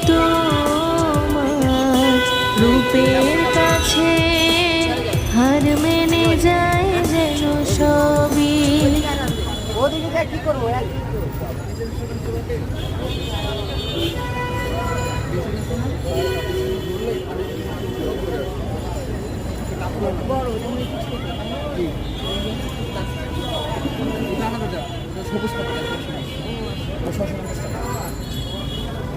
তোমার রূপের কাছে হার মেনে যায় যেন সবই। কি করবো সবুজ